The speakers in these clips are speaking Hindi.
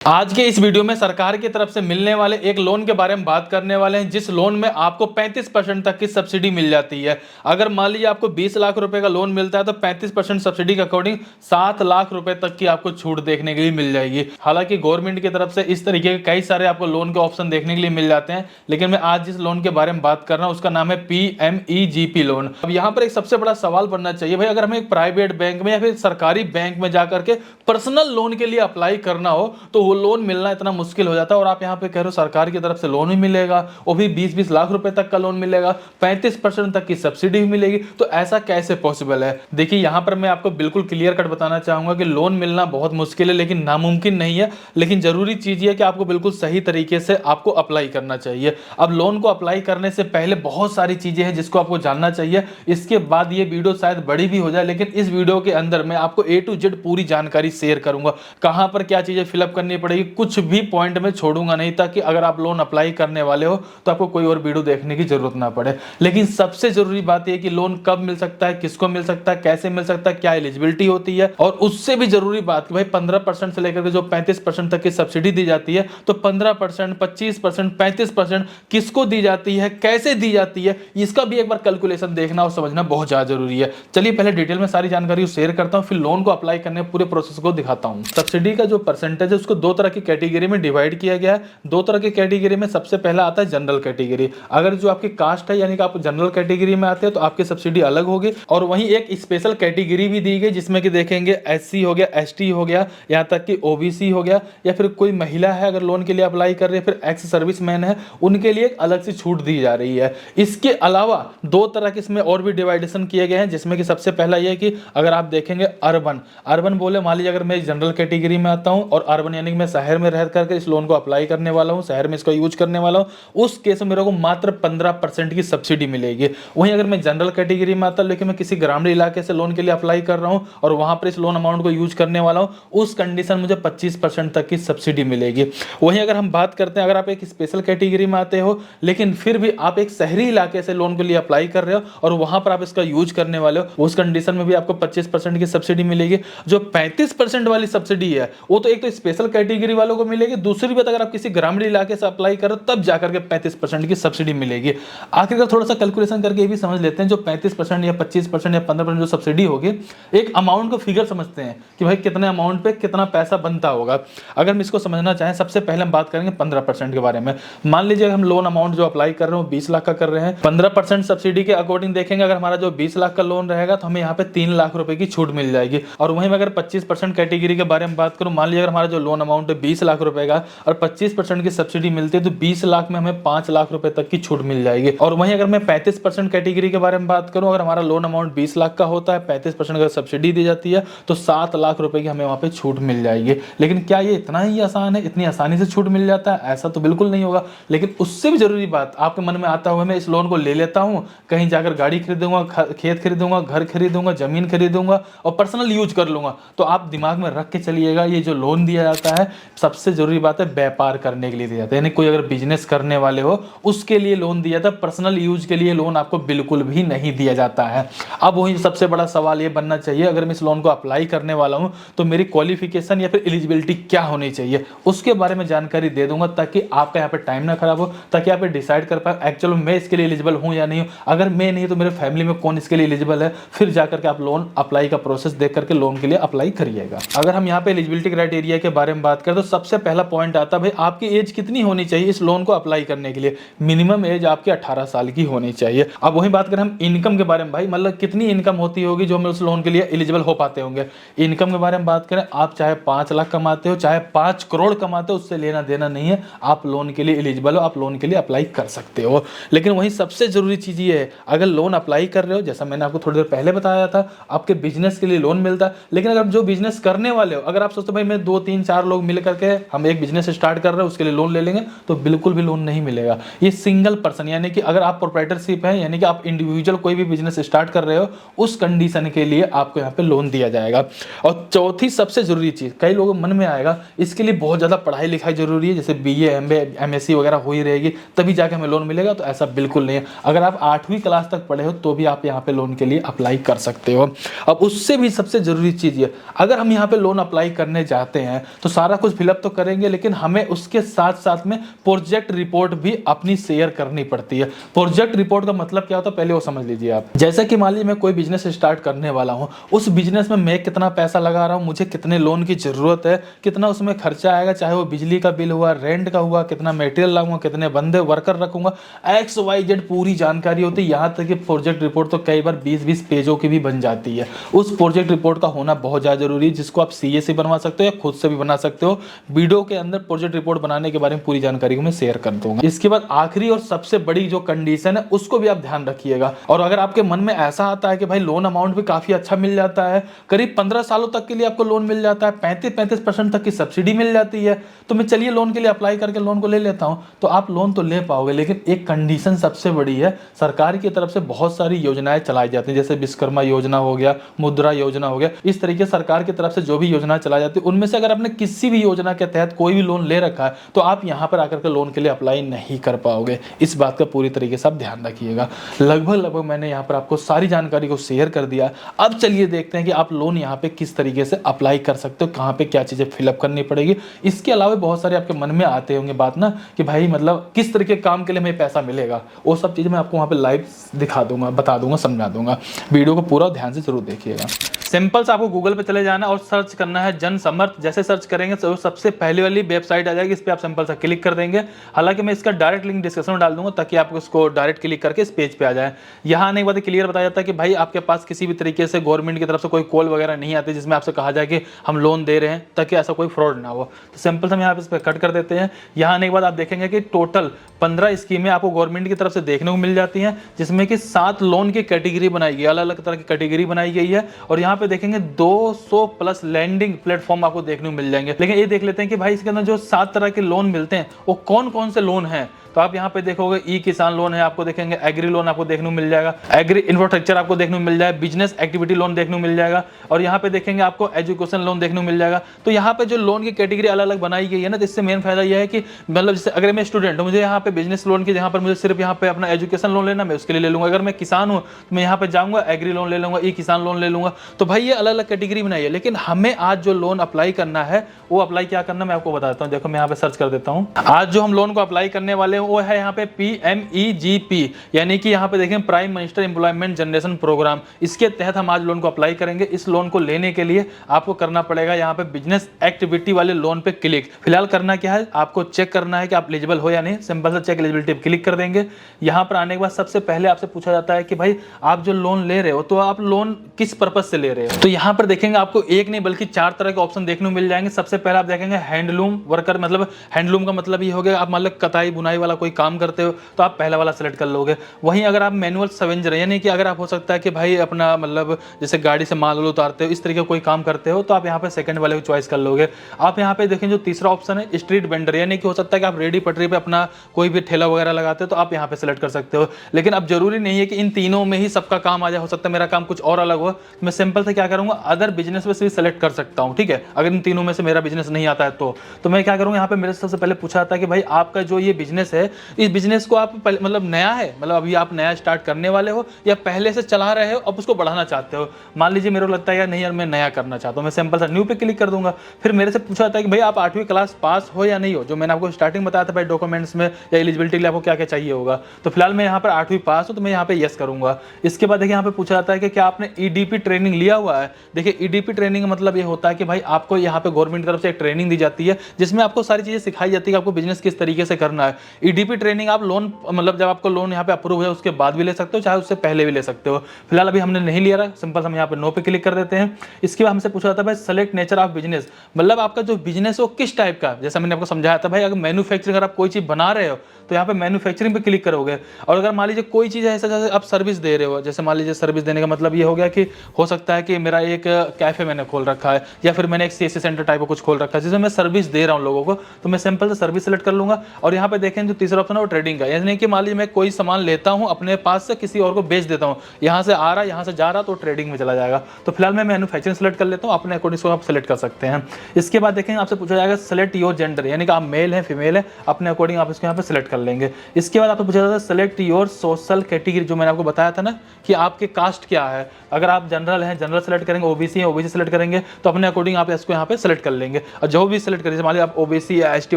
आज के इस वीडियो में सरकार की तरफ से मिलने वाले एक लोन के बारे में बात करने वाले हैं, जिस लोन में आपको 35% तक की सब्सिडी मिल जाती है। अगर मान लीजिए आपको 20 लाख रुपए का लोन मिलता है तो 35% सब्सिडी के अकॉर्डिंग 7 लाख रुपए तक की आपको छूट देखने के लिए मिल जाएगी। हालांकि गवर्नमेंट की तरफ से इस तरीके के कई सारे आपको लोन के ऑप्शन देखने के लिए मिल जाते हैं, लेकिन मैं आज जिस लोन के बारे में बात कर रहा हूं उसका नाम है PMEGP लोन। अब यहाँ पर एक सबसे बड़ा सवाल बनना चाहिए, भाई अगर हमें एक प्राइवेट बैंक में या फिर सरकारी बैंक में जाकर के पर्सनल लोन के लिए अप्लाई करना हो तो वो लोन मिलना इतना मुश्किल हो जाता है, और आप यहाँ पे कह रहे हो सरकार की तरफ से लोन भी मिलेगा, वो भी 20-20 लाख रुपए तक का लोन मिलेगा, 35% तक की सब्सिडी भी मिलेगी, तो ऐसा कैसे पॉसिबल है। देखिए यहाँ पर मैं आपको बिल्कुल क्लियर कट बताना चाहूंगा कि लोन मिलना बहुत मुश्किल है, लेकिन नामुमकिन नहीं है। लेकिन जरूरी चीज है कि आपको बिल्कुल सही तरीके से आपको अप्लाई करना चाहिए। अब लोन को अप्लाई करने से पहले बहुत सारी चीजें हैं जिसको आपको जानना चाहिए। इसके बाद ये वीडियो शायद बड़ी भी हो जाए, लेकिन इस वीडियो के अंदर मैं आपको A to Z पूरी जानकारी शेयर करूंगा, कहां पर क्या चीजें फिलअप करनी पड़ेगी, कुछ भी पॉइंट में छोड़ूंगा नहीं, ताकि अगर आप लोन अप्लाई करने वाले हो तो आपको कोई और वीडियो देखने की जरूरत ना पड़े। लेकिन सबसे जरूरी बात यह कि लोन कब मिल सकता है, किसको मिल सकता है, कैसे मिल सकता है, क्या एलिजिबिलिटी होती है, और उससे भी जरूरी बात कि भाई 15% से लेकर के जो 35% तक की सब्सिडी दी जाती है, तो 15%, 25%, 35% किसको दी जाती है, कैसे दी जाती है, इसका भी एक बार कैलकुलेशन देखना और समझना बहुत ज्यादा जरूरी है। चलिए पहले डिटेल में सारी जानकारी शेयर करता हूं, फिर लोन को अप्लाई करने पूरे प्रोसेस को दिखाता हूं। सब्सिडी का जो परसेंटेज है उसको दो तरह की कैटेगरी में डिवाइड किया गया है। दो तरह की कैटेगरी में सबसे पहला आता है जनरल कैटेगरी। अगर जो आपकी कास्ट है यानी कि आप जनरल कैटेगरी में आते हैं तो आपकी सब्सिडी अलग होगी, और वहीं एक स्पेशल कैटेगरी भी दी गई जिसमें कि देखेंगे SC हो गया, ST हो गया, यहाँ तक कि OBC हो गया, या फिर कोई महिला है अगर लोन के लिए अप्लाई कर रही है, फिर एक्स सर्विसमैन है, उनके लिए एक अलग से छूट दी जा रही है। इसके अलावा दो तरह के इसमें और भी डिवाइडेशन किए गए हैं, जिसमें कि सबसे पहला यह कि अगर आप देखेंगे अर्बन बोले, मान लीजिए अगर मैं जनरल कैटेगरी में आता हूं और अर्बन यानी कि मैं शहर में रह करके इस लोन को अप्लाई करने वाला हूं, शहर में इसको यूज करने वाला हूं, उस केस में मेरे को मात्र 15% की सब्सिडी मिलेगी। वहीं अगर मैं जनरल कैटेगरी में आता लेकिन मैं किसी ग्रामीण इलाके से लोन के लिए अप्लाई कर रहा हूं और वहां पर इस लोन अमाउंट को यूज करने वाला हूं, उस कंडीशन मुझे 25% तक की सब्सिडी मिलेगी। वहीं अगर हम बात करते हैं, अगर आप एक स्पेशल कैटेगरी में आते हो लेकिन फिर भी आप एक शहरी इलाके से लोन के लिए अप्लाई कर रहे हो और वहां पर आप इसका यूज करने वाले हो, उस कंडीशन में भी आपको 25% की सब्सिडी मिलेगी। जो 35% वाली सब्सिडी है वो तो एक तो स्पेशल कैटेगरी वालों को मिलेगी, दूसरी बात अगर आप किसी ग्रामीण इलाके से अप्लाई करो तब जाकर के 35% की सब्सिडी मिलेगी। आखिरकार थोड़ा सा कैलकुलेशन करके ये भी समझ लेते हैं, जो 35% या 25% या 15% जो सब्सिडी होगी, एक अमाउंट को फिगर समझते हैं कि भाई कितने अमाउंट पे कितना पैसा बनता होगा। अगर हम इसको समझना चाहें, सबसे पहले हम बात करेंगे 15% के बारे में। मान लीजिए हम लोन अमाउंट जो अप्लाई कर रहे हो 20 लाख का कर रहे हैं, 15% सब्सिडी के अकॉर्डिंग देखेंगे, अगर हमारा जो 20 लाख का लोन रहेगा तो हमें यहाँ पे 3 लाख रुपए की छूट मिल जाएगी। और वहीं अगर 25% कैटेगरी के बारे में बात करूं, मान लीजिए अगर हमारा जो लोन अमाउंट है 20 लाख रुपए का और 25% की सब्सिडी मिलती है तो 20 लाख में हमें 5 लाख रुपए तक की छूट मिल जाएगी। और वहीं अगर मैं 35% कैटेगरी के बारे में बात करूं, अगर हमारा लोन अमाउंट 20 लाख का होता है, 35% अगर सब्सिडी दी जाती है तो 7 लाख रुपए की हमें वहां पे छूट मिल जाएगी। लेकिन क्या ये इतना ही आसान है, इतनी आसानी से छूट मिल जाता है? ऐसा तो बिल्कुल नहीं होगा। लेकिन उससे भी जरूरी बात आपके मन में आता हुआ, मैं इस लोन को ले लेता हूं, कहीं जाकर गाड़ी खरीदूंगा, खेत खरीदूंगा, घर खरीदूंगा, जमीन खरीदूंगा और पर्सनल यूज कर लूंगा, तो आप दिमाग में रख के चलिएगा, ये जो लोन दिया जाता है सबसे जरूरी बात है व्यापार करने के लिए दिया जाता है। यानी कोई अगर बिजनेस करने वाले हो उसके लिए लोन दिया जाता है, पर्सनल यूज के लिए लोन आपको बिल्कुल भी नहीं दिया जाता है। अब वही सबसे बड़ा सवाल ये बनना चाहिए, अगर मैं इस लोन को अप्लाई करने वाला हूं तो मेरी क्वालिफिकेशन या फिर एलिजिबिलिटी क्या होनी चाहिए, उसके बारे में जानकारी दे दूंगा, ताकि आपका यहाँ पे टाइम ना खराब हो, ताकि आप डिसाइड कर पाए एक्चुअली मैं इसके लिए एलिजिबल हूं या नहीं हूं। अगर मैं नहीं तो मेरे फैमिली में कौन इसके लिए एलिजिबल है, फिर जाकर के आप लोन अप्लाई का प्रोसेस देख करके लोन के लिए अप्लाई करिएगा। अगर हम यहाँ पे एलिजिबिलिटी क्राइटेरिया के बारे में बात करें तो सबसे पहला पॉइंट आता है भाई आपकी एज कितनी होनी चाहिए इस लोन को अप्लाई करने के लिए। मिनिमम एज आपकी 18 साल की होनी चाहिए। अब वही बात करें हम इनकम के बारे में, भाई मतलब कितनी इनकम होती होगी जो हम उस लोन के लिए एलिजिबल हो पाते होंगे। इनकम के बारे में बात करें, आप चाहे 5 लाख कमाते हो चाहे 5 करोड़ कमाते हो, उससे लेना देना नहीं है, आप लोन के लिए एलिजिबल हो, आप लोन के लिए अप्लाई कर सकते हो। लेकिन वही सबसे जरूरी चीज ये है, अगर लोन अप्लाई कर रहे हो, जैसा मैंने आपको थोड़ी देर पहले बताया था, आपके बिजनेस के लिए लोन मिलता है। लेकिन अगर जो बिजनेस करने वाले हो, अगर आप सोचते भाई मैं 2-3-4 लोग मिल करके हम एक बिजनेस स्टार्ट कर रहे हैं उसके लिए लोन ले लेंगे, तो बिल्कुल भी लोन नहीं मिलेगा। ये सिंगल पर्सन यानी कि अगर आप प्रोप्राइटरशिप है, यानी कि आप इंडिविजुअल कोई भी बिजनेस स्टार्ट कर रहे हो, उस कंडीशन के लिए आपको यहाँ पे लोन दिया जाएगा। और चौथी सबसे जरूरी चीज, कई लोगों मन में आएगा इसके लिए बहुत ज्यादा पढ़ाई लिखाई जरूरी है, जैसे BA MBA MSc वगैरह हो ही रहेगी तभी जाके हमें लोन मिलेगा, तो ऐसा बिल्कुल नहीं है। अगर आप 8वीं क्लास तक पढ़े हो तो भी आप यहाँ पे लोन के लिए अप्लाई कर सकते हो। अब उससे भी सबसे जरूरी चीज ये, अगर हम यहाँ पे लोन अप्लाई करने जाते हैं तो सारा सारा कुछ फिलअप तो करेंगे, लेकिन हमें उसके साथ साथ में प्रोजेक्ट रिपोर्ट भी अपनी शेयर करनी पड़ती है। प्रोजेक्ट रिपोर्ट का मतलब क्या होता है पहले वो समझ लीजिए आप। जैसे कि मान लीजिए मैं कोई बिजनेस स्टार्ट करने वाला हूं, उस बिजनेस में मैं कितना पैसा लगा रहा हूं, मुझे कितने लोन की जरूरत है, कितना उसमें खर्चा आएगा, चाहे वो बिजली का बिल हुआ, रेंट का हुआ, कितना मटेरियल लाऊंगा, कितने बंदे वर्कर रखूंगा, XYZ पूरी जानकारी होती है। यहाँ तक कि प्रोजेक्ट रिपोर्ट तो कई बार 20-20 पेजों की भी बन जाती है। उस प्रोजेक्ट रिपोर्ट का होना बहुत ज़्यादा जरूरी है, जिसको आप CA से बनवा सकते हो या खुद से भी बना सकते हो। वीडियो के अंदर प्रोजेक्ट रिपोर्ट बनाने के बारे में पूरी जानकारी को मैं शेयर कर दूंगा। इसके बाद आखिरी और सबसे बड़ी जो कंडीशन है उसको भी आप ध्यान रखिएगा। और अगर आपके मन में ऐसा आता है कि भाई लोन अमाउंट भी काफी अच्छा मिल जाता है, करीब 15 सालों तक के लिए आपको लोन मिल जाता है, 35% तक की सब्सिडी मिल जाती है, तो मैं चलिए लोन के लिए अप्लाई करके लोन को ले लेता हूं, तो आप लोन तो ले पाओगे। लेकिन एक कंडीशन सबसे बड़ी है, सरकार की तरफ से बहुत सारी योजनाएं चलाई जाती हैं, जैसे विश्वकर्मा योजना हो गया, मुद्रा योजना हो गया। इस तरीके सरकार की तरफ से जो भी योजना चलाई जाती है, उनमें से अगर आपने किसी भी योजना के तहत कोई भी लोन ले रखा है, तो आप यहां पर आकर के लोन के लिए अप्लाई नहीं कर पाओगे। इस बात का पूरी तरीके से आप ध्यान रखिएगा। लगभग मैंने यहाँ पर आपको सारी जानकारी को शेयर कर दिया। अब चलिए देखते हैं कि आप लोन यहाँ पे किस तरीके से अप्लाई कर सकते हो, कहाँ पे क्या चीजें फिलअप करनी पड़ेगी। इसके अलावा बहुत सारे आपके मन में आते होंगे बात ना कि भाई मतलब किस तरह के काम के लिए हमें पैसा मिलेगा, वो सब चीजें मैं आपको वहाँ पे लाइव दिखा दूंगा, बता दूंगा, समझा दूंगा। वीडियो को पूरा ध्यान से जरूर देखिएगा। सिंपल से आपको गूगल पे चले जाना और सर्च करना है जन समर्थ। जैसे सर्च करेंगे तो सबसे पहले वाली वेबसाइट आ जाएगी, इस पर आप सिंपल सा क्लिक कर देंगे। हालांकि मैं इसका डायरेक्ट लिंक डिस्क्रिप्शन में डाल दूंगा ताकि आप उसको डायरेक्ट क्लिक करके इस पेज पे आ जाए। यहाँ आने के बाद क्लियर बताया जाता है कि भाई आपके पास किसी भी तरीके से गवर्नमेंट की तरफ से कोई कॉल वगैरह नहीं आती जिसमें आपसे कहा जाए कि हम लोन दे रहे हैं, ताकि ऐसा कोई फ्रॉड ना हो। तो सिंपल से हम यहाँ पे इस पर कट कर देते हैं। यहाँ आने के बाद आप देखेंगे कि टोटल 15 स्कीमें आपको गवर्नमेंट की तरफ से देखने को मिल जाती हैं, जिसमें कि 7 लोन की कैटेगरी बनाई गई, अलग अलग तरह की कैटेगरी बनाई गई है। और यहाँ पे देखेंगे 200 प्लस लैंडिंग प्लेटफॉर्म आपको देखने को मिल जाएंगे। लेकिन ये देख लेते हैं कि भाई इसके अंदर जो 7 तरह के लोन मिलते हैं वो कौन कौन से लोन हैं। तो आप यहाँ पे देखोगे ई किसान लोन है, आपको देखेंगे एग्री लोन आपको देखने को मिल जाएगा, एग्री इंफ्रास्ट्रक्चर आपको देखने को मिल जाएगा, बिजनेस एक्टिविटी लोन देखने को मिल जाएगा, और यहाँ पे देखेंगे आपको एजुकेशन लोन देखने को मिल जाएगा। तो यहाँ पे जो लोन की कैटेगरी अलग अलग बनाई गई है ना, तो इससे मेन फायदा यह है कि मतलब जैसे अगर मैं स्टूडेंट हूँ, मुझे यहाँ पे बिजनेस लोन की जहाँ पर मुझे सिर्फ यहाँ पे अपना एजुकेशन लोन लेना, मैं उसके लिए ले लूंगा। अगर मैं किसान हूँ तो मैं यहाँ पे जाऊँगा एग्री लोन ले लूंगा, ई किसान लोन ले लूंगा। तो भाई ये अलग अलग कैटेगरी बनाई है। लेकिन हमें आज जो लोन अप्लाई करना है वो अप्लाई क्या करना मैं आपको बताता हूँ। देखो मैं यहाँ पे सर्च कर देता हूँ। आज जो हम लोन को अप्लाई करने वाले हैं वो है यहाँ पे PMEGP, यानी कि यहाँ पे देखें prime minister employment generation programme. इसके तहत हम आज लोन को अप्लाई करेंगे। इस लोन को लेने के लिए आपको करना पड़ेगा यहाँ पे बिजनेस एक्टिविटी वाले लोन पे क्लिक। फिलहाल करना क्या है, आपको चेक करना है कि आप एलिजिबल हो या नहीं। सिंपल से चेक एलिजिबिलिटी पे क्लिक कर देंगे। यहाँ पर आने के बाद सबसे पहले आपसे पूछा जाता है कि भाई आप जो लोन ले रहे हो तो आप लोन किस पर्पज से ले रहे हो। तो यहाँ पर देखेंगे आपको एक नहीं बल्कि 4 तरह के ऑप्शन देखने को मिल जाएंगे। सबसे पहले आप देखेंगे हैंडलूम वर्कर, मतलब हैंडलूम का मतलब ये हो गया आप मान लो कताई बुनाई वाला कोई काम करते हो तो आप पहला वाला सेलेक्ट कर लोगे। वहीं अगर आप मैनुअल सवेंजर, यानी कि अगर आप हो सकता है कि भाई अपना मतलब जैसे गाड़ी से माल उतारते हो, इस तरीके कोई काम करते हो, तो आप यहाँ पे सेकंड वाले को चॉइस कर लोगे। आप यहाँ पे देखें जो तीसरा ऑप्शन है स्ट्रीट वेंडर, यानी कि हो सकता है कि आप रेडी पटरी पे अपना कोई भी ठेला वगैरह लगाते हो तो आप यहाँ पे सेलेक्ट कर सकते हो। लेकिन अब जरूरी नहीं है कि इन तीनों में ही सबका काम आ जाए, हो सकता है मेरा काम कुछ और अलग हो। मैं सिंपल से क्या करूंगा, अदर बिजनेस में से भी सेलेक्ट कर सकता हूँ। ठीक है, अगर इन तीनों में से मेरा बिजनेस नहीं आता है तो मैं क्या करूँगा, यहाँ पे मेरे सबसे पहले पूछा जाता है कि भाई आपका जो ये बिजनेस है, इस बिजनेस को आप मतलब नया है, मतलब अभी आप नया स्टार्ट करने वाले हो या पहले से चला रहे हो अब उसको बढ़ाना चाहते हो। मान लीजिए मेरे को लगता है यार नहीं यार मैं नया करना चाहता हूँ, मैं सिंपल सा न्यू पे क्लिक कर दूंगा। फिर मेरे से पूछा जाता है कि भाई आप 8वीं क्लास पास हो या नहीं हो, जो मैंने आपको स्टार्टिंग बताया था भाई डॉक्यूमेंट्स में या एलिजिबिलिटी के लिए आपको क्या क्या चाहिए होगा। तो फिलहाल मैं यहाँ पर 8वीं पास हूँ तो मैं यहाँ पे यस करूंगा। इसके बाद देखिए यहाँ पे पूछा जाता है कि क्या आपने EDP ट्रेनिंग लिया हुआ है। देखिए EDP ट्रेनिंग का मतलब ये होता है कि भाई आपको यहाँ पे गवर्नमेंट की तरफ से एक ट्रेनिंग दी जाती है जिसमें आपको सारी चीजें सिखाई जाती है कि आपको बिजनेस किस तरीके से करना है। EDP ट्रेनिंग आप लोन मतलब जब आपको लोन यहाँ पे अप्रूव है उसके बाद भी ले सकते हो, चाहे उससे पहले भी ले सकते हो। फिलहाल अभी हमने नहीं लिया रहा, सिंपल हम यहाँ पे नो पे क्लिक कर देते हैं। इसके बाद हमसे पूछा जाता है भाई सेलेक्ट नेचर ऑफ बिजनेस, मतलब आपका जो बिजनेस है वो किस टाइप का। जैसा मैंने आपको समझाया था भाई अगर मैन्युफैक्चरिंग अगर आप कोई चीज बना रहे हो तो यहाँ पे मैन्युफैक्चरिंग पे क्लिक करोगे। और अगर मान लीजिए कोई चीज़ ऐसा जैसे आप सर्विस दे रहे हो, जैसे मान लीजिए सर्विस देने का मतलब ये हो गया कि हो सकता है कि मेरा एक कैफे मैंने खोल रखा है या फिर मैंने एक CSC सेंटर टाइप का कुछ खोल रखा है जिसमें मैं सर्विस दे रहा हूँ लोगों को, तो मैं सिंपल से सर्विस सेलेक्ट कर लूंगा। और यहाँ पे देखें जो तीसरा ऑप्शन है वो ट्रेडिंग का, यानी कि मान लीजिए मैं कोई सामान लेता हूँ अपने पास से किसी और को बेच देता हूँ, यहाँ से आ रहा यहाँ से जा रहा तो ट्रेडिंग में चला जाएगा। तो फिलहाल मैं मैन्युफैक्चरिंग सेलेक्ट कर लेता हूँ, अपने अकॉर्डिंग आप सेलेक्ट कर सकते हैं। इसके बाद देखेंगे आपसे पूछा जाएगा सेलेक्ट योर जेंडर, यानी कि आप मेल है फीमेल है, अपने अकॉर्डिंग आप इसको यहाँ पे सेलेक्ट कर लेंगे। इसके बाद आपको पूछा जाता है सेलेक्ट योर सोशल कैटेगरी, जो मैंने आपको बताया था ना कि आपके कास्ट क्या है। अगर आप जनरल हैं जनरल सेलेक्ट करेंगे, ओबीसी है ओबीसी सेलेक्ट करेंगे, तो अपने अकॉर्डिंग आप इसको यहाँ पे सेलेक्ट कर लेंगे। और जो भी सेलेक्ट करिए, मान लीजिए आप ओबीसी या एसटी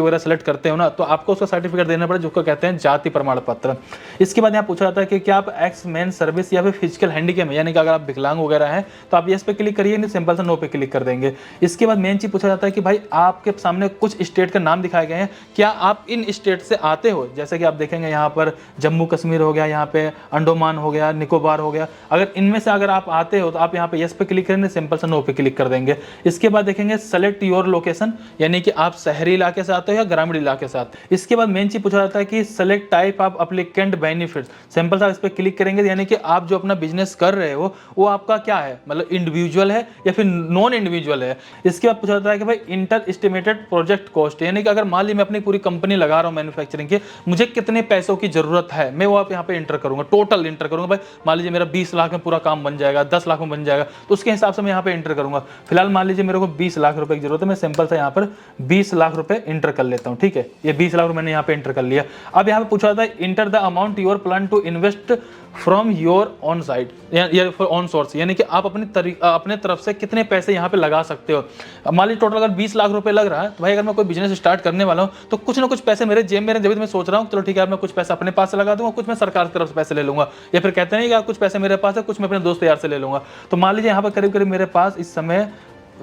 वगैरह सेलेक्ट करते हो ना, तो आपको उसका सर्टिफिकेट देना पड़ेगा, जो कहते हैं जाति प्रमाण पत्र। इसके बाद यहाँ पूछा जाता है कि क्या आप एक्स मेन सर्विस या फिर फिजिकल हैंडीकैप है, यानी कि अगर आप विकलांग वगैरह हैं तो आप यस पे क्लिक करिए, नहीं सिंपल सा नो पे क्लिक कर देंगे। इसके बाद मेन चीज पूछा जाता है कि भाई आपके सामने कुछ स्टेट के नाम दिखाए गए हैं, क्या आप इन स्टेट से आते हो? जैसे कि आप देखेंगे यहाँ पर जम्मू कश्मीर हो गया, यहाँ पे अंडोमान हो गया, निकोबार हो गया, अगर इनमें से अगर आप आते हो तो आप यहाँ पे यस पे क्लिक करेंगे, सिंपल सा नो पे क्लिक कर देंगे। इसके बाद देखेंगे सेलेक्ट योर लोकेशन, यानी कि आप शहरी इलाके से आते हो या ग्रामीण इलाके से आते हो। इसके बाद मेन चीज पूछा जाता है कि select type of applicant benefit, simple सा इस पे क्लिक करेंगे, यानी कि आप जो अपना बिजनेस कर रहे हो वो आपका क्या है, मतलब इंडिविजुअल है या फिर नॉन इंडिविजुअल है। इसके बाद पूछा जाता है कि भाई इंटर एस्टिमेटेड प्रोजेक्ट कॉस्ट, यानी कि अगर मान ली मैं अपनी पूरी कंपनी लगा रहा हूँ मैन्युफैक्चरिंग की, मुझे कितने पैसों की जरूरत है, मैं वो आप यहाँ पे इंटर करूंगा, टोटल इंटर करूंगा। भाई मान लीजिए मेरा 20 लाख में पूरा काम बन जाएगा, 10 लाख में बन जाएगा, तो उसके हिसाब से मैं यहाँ पे इंटर करूंगा। फिलहाल मान लीजिए मेरे को 20 लाख रुपए की जरूरत है, मैं सिंपल सा यहाँ पर 20 लाख रुपए इंटर कर लेता हूँ। ठीक है, ये 20 लाख रुपए मैंने यहाँ पे इंटर कर लिया। अब यहाँ पे पूछा जाता है enter the amount your plan to invest from your own side या ऑन सोर्स, यानी कि आप अपने तरफ से कितने पैसे यहाँ पे लगा सकते हो। मान लीजिए टोटल अगर 20 लाख रुपए लग रहा है, तो भाई अगर मैं कोई बिजनेस स्टार्ट करने वाला हूँ तो कुछ ना कुछ पैसे मेरे जेब में, जब मैं सोच रहा हूँ चलो ठीक है मैं कुछ पैसा अपने पास से लगा दूंगा, कुछ मैं सरकार की तरफ से पैसे ले लूंगा, या फिर कहते नहीं कि कुछ पैसे मेरे पास है, कुछ मैं अपने दोस्त यार से ले लूंगा। तो मान लीजिए यहाँ पर करीब करीब मेरे पास इस समय